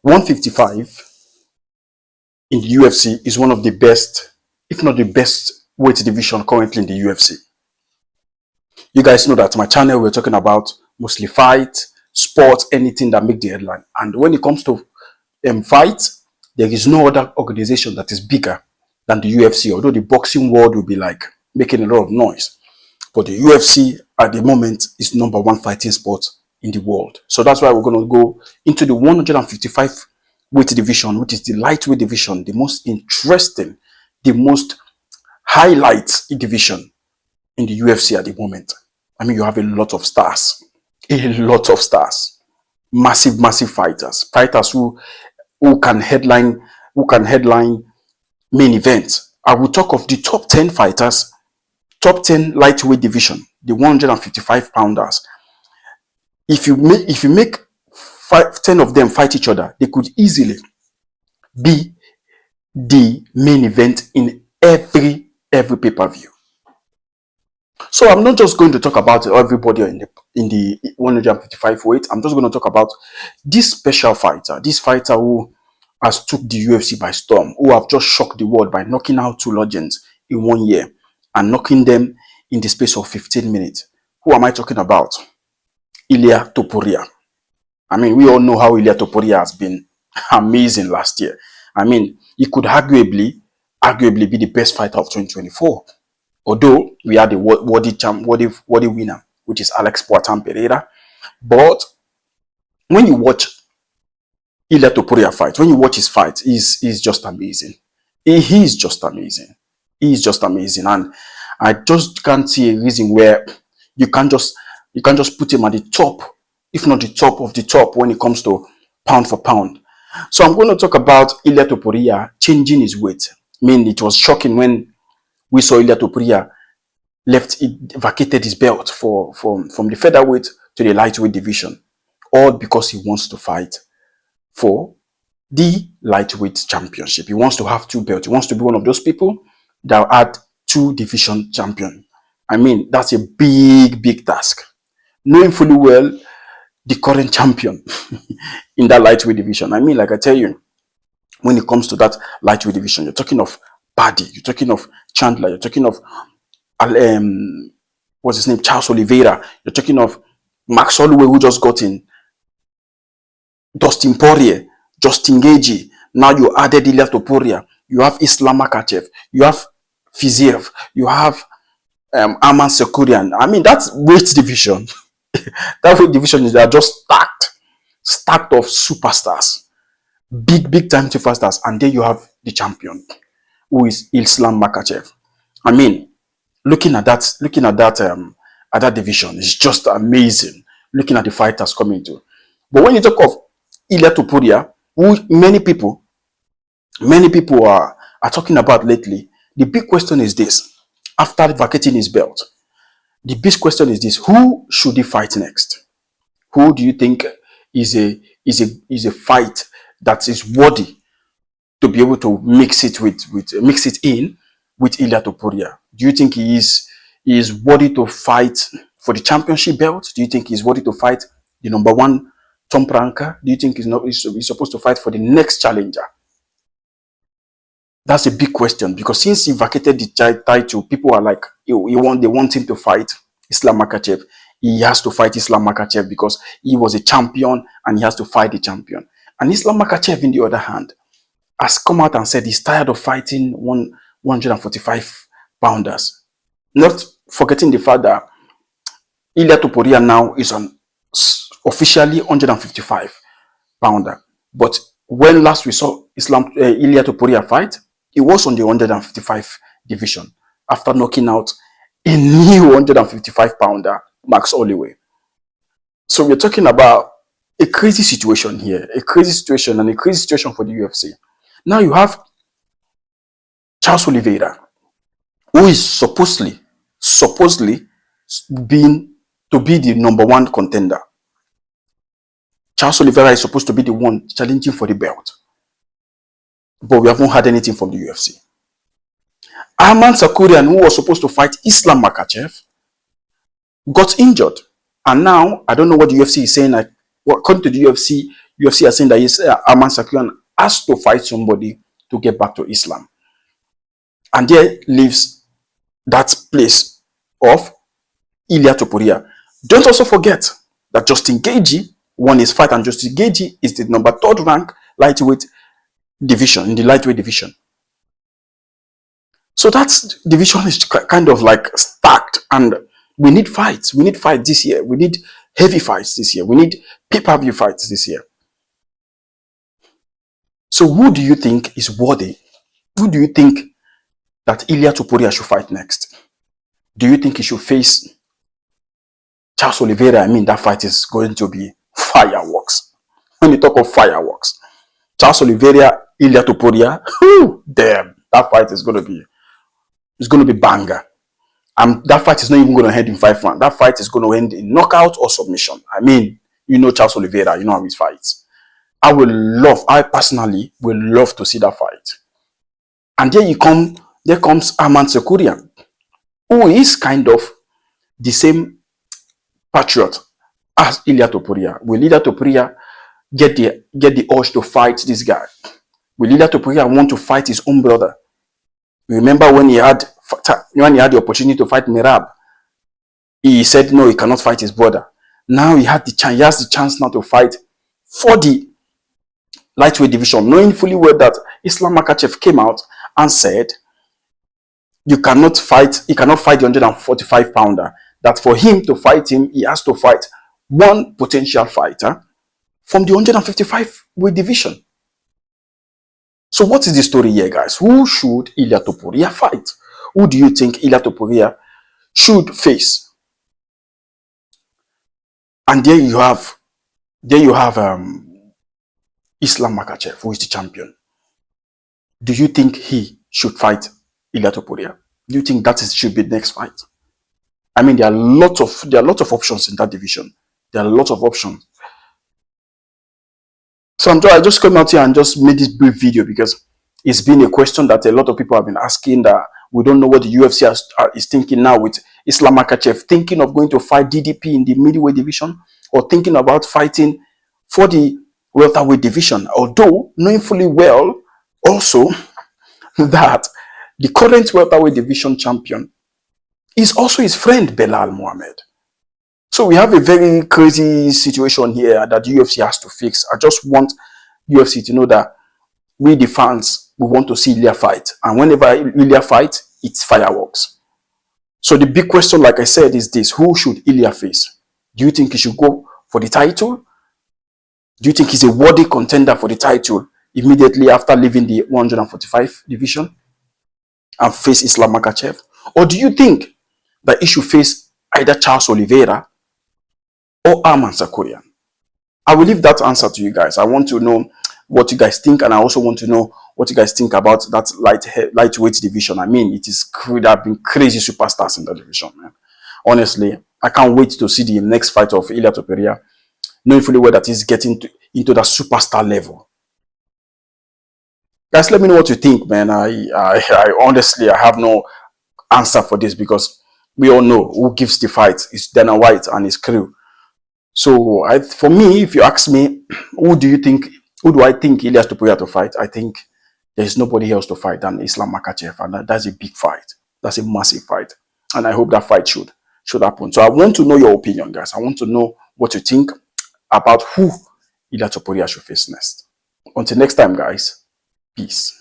155 in the UFC is one of the best, if not the best weight division currently in the UFC. You guys know that my channel, we're talking about mostly fight, sports, anything that make the headline. And when it comes to fight, there is no other organization that is bigger than the UFC, although the boxing world will be like making a lot of noise. But the UFC at the moment is #1 fighting sport in the world. So that's why we're going to go into the 155 weight division, which is the lightweight division, the most interesting, the most highlight division in the UFC at the moment. I mean, you have a lot of stars, massive, massive fighters who can headline main events. I will talk of the top 10 fighters, top 10 lightweight division, the 155 pounders. If you make 10 of them fight each other, they could easily be the main event in every pay-per-view. So I'm not just going to talk about everybody in the 155 weight. I'm just going to talk about this special fighter, this fighter who has took the UFC by storm, who have just shocked the world by knocking out 2 legends in 1 year and knocking them in the space of 15 minutes. Who am I talking about? Ilia Topuria. I mean, we all know how Ilia Topuria has been amazing last year. I mean, he could arguably be the best fighter of 2024. Although we had the worthy winner, which is Alex Poitin Pereira. But when you watch Ilia Topuria fight, when you watch his fight, he's just amazing. He's just amazing. He's just amazing. And I just can't see a reason where you can't just put him at the top, if not the top of the top, when it comes to pound for pound. So I'm going to talk about Ilia Topuria changing his weight. I mean, it was shocking when we saw Ilia Topuria vacated his belt from the featherweight to the lightweight division, all because he wants to fight for the lightweight championship. He wants to have 2 belts. He wants to be one of those people that had 2 division champions. I mean, that's a big task. Knowing fully well the current champion in that lightweight division. I mean, like I tell you, when it comes to that lightweight division, you're talking of Paddy, you're talking of Chandler, you're talking of what's his name, Charles Oliveira, you're talking of Max Holloway, who just got in, Dustin Poirier, Justin Gaethje. Now you added Ilia Topuria, you have Islam Makhachev, you have Fiziev, you have Arman Sekurian. I mean, that's weight division. That weight division is just stacked of superstars, big time superstars, and then you have the champion, who is Islam Makhachev. I mean, looking at that division is just amazing. Looking at the fighters coming to. But when you talk of Ilia Topuria, who many people are talking about lately, the big question is this: after vacating his belt, the big question is this: who should he fight next? Who do you think is a fight that is worthy to be able to mix it in with Ilia Topuria? Do you think he is worthy to fight for the championship belt? Do you think he's worthy to fight the #1 top ranker? Do you think he's supposed to fight for the next challenger? That's a big question, because since he vacated the title, people are like, they want him to fight Islam Makhachev. He has to fight Islam Makhachev because he was a champion and he has to fight the champion. And Islam Makhachev, in the other hand, has come out and said he's tired of fighting 145 pounders. Not forgetting the fact that Ilia Topuria now is on officially 155 pounder. But when last we saw Ilia Topuria fight, he was on the 155 division after knocking out a new 155 pounder, Max Holloway. So we're talking about a crazy situation here, a crazy situation for the UFC. Now you have Charles Oliveira, who is supposedly being to be the #1 contender. Charles Oliveira is supposed to be the one challenging for the belt, but we haven't heard anything from the UFC. Arman Sekurian, who was supposed to fight Islam Makhachev, got injured, and now I don't know what the UFC is saying. Like, according to the UFC, UFC are saying that yes, Arman Sakyan has to fight somebody to get back to Islam. And there leaves that place of Ilia Topuria. Don't also forget that Justin Gaethje won his fight, and Justin Gaethje is the number 3rd rank lightweight division, in the lightweight division. So that division is kind of like stacked, and we need fights. We need fights this year. We need heavy fights this year. We need pay-per-view fights this year. So who do you think is worthy? Who do you think that Ilia Topuria should fight next? Do you think he should face Charles Oliveira? I mean, that fight is going to be fireworks. When you talk of fireworks, Charles Oliveira, Ilia Topuria, damn, that fight is going to be banger. And that fight is not even going to end in 5 rounds. That fight is going to end in knockout or submission. I mean, you know Charles Oliveira, you know how he fights. I personally will love to see that fight. And there comes Arman Sakyan, who is kind of the same patriot as Ilia Topuria. Will Ilia Topuria get the urge to fight this guy? Will Ilia Topuria want to fight his own brother? Remember when he had the opportunity to fight Merab, he said no, he cannot fight his brother. Now he has the chance now to fight for the lightweight division, knowing fully well that Islam Makhachev came out and said he cannot fight the 145 pounder. That for him to fight him, he has to fight one potential fighter from the 155 weight division. So what is the story here, guys? Who should Ilia Topuria fight? Who do you think Ilia Topuria should face? And there you have Islam Makhachev, who is the champion. Do you think he should fight Ilia Topuria? Do you think that should be the next fight? I mean, there are lots of options in that division. There are a lot of options. So I just came out here and just made this brief video because it's been a question that a lot of people have been asking, that we don't know what the UFC is thinking now with Islam Makhachev thinking of going to fight DDP in the middleweight division, or thinking about fighting for the welterweight division. Although knowing fully well also that the current welterweight division champion is also his friend Belal Muhammad. So we have a very crazy situation here that the UFC has to fix. I just want UFC to know that we, the fans, we want to see Ilia fight. And whenever Ilia fights, it's fireworks. So the big question, like I said, is this: who should Ilia face? Do you think he should go for the title? Do you think he's a worthy contender for the title immediately after leaving the 145 division and face Islam Makhachev? Or do you think that he should face either Charles Oliveira or Arman Sakyan? I will leave that answer to you guys. I want to know what you guys think, and I also want to know what you guys think about that lightweight division. I mean, there have been crazy superstars in that division, man. Honestly, I can't wait to see the next fight of Ilia Topuria, knowing fully well that he's getting into that superstar level. Guys, let me know what you think, man. I honestly, I have no answer for this, because we all know who gives the fight. It's Dana White and his crew. So for me, if you ask me, who do I think Ilia Topuria to fight? I think there's nobody else to fight than Islam Makhachev, and that's a big fight. That's a massive fight, and I hope that fight should happen. So I want to know your opinion, guys. I want to know what you think about who Ilia Topuria should face next. Until next time, guys, peace.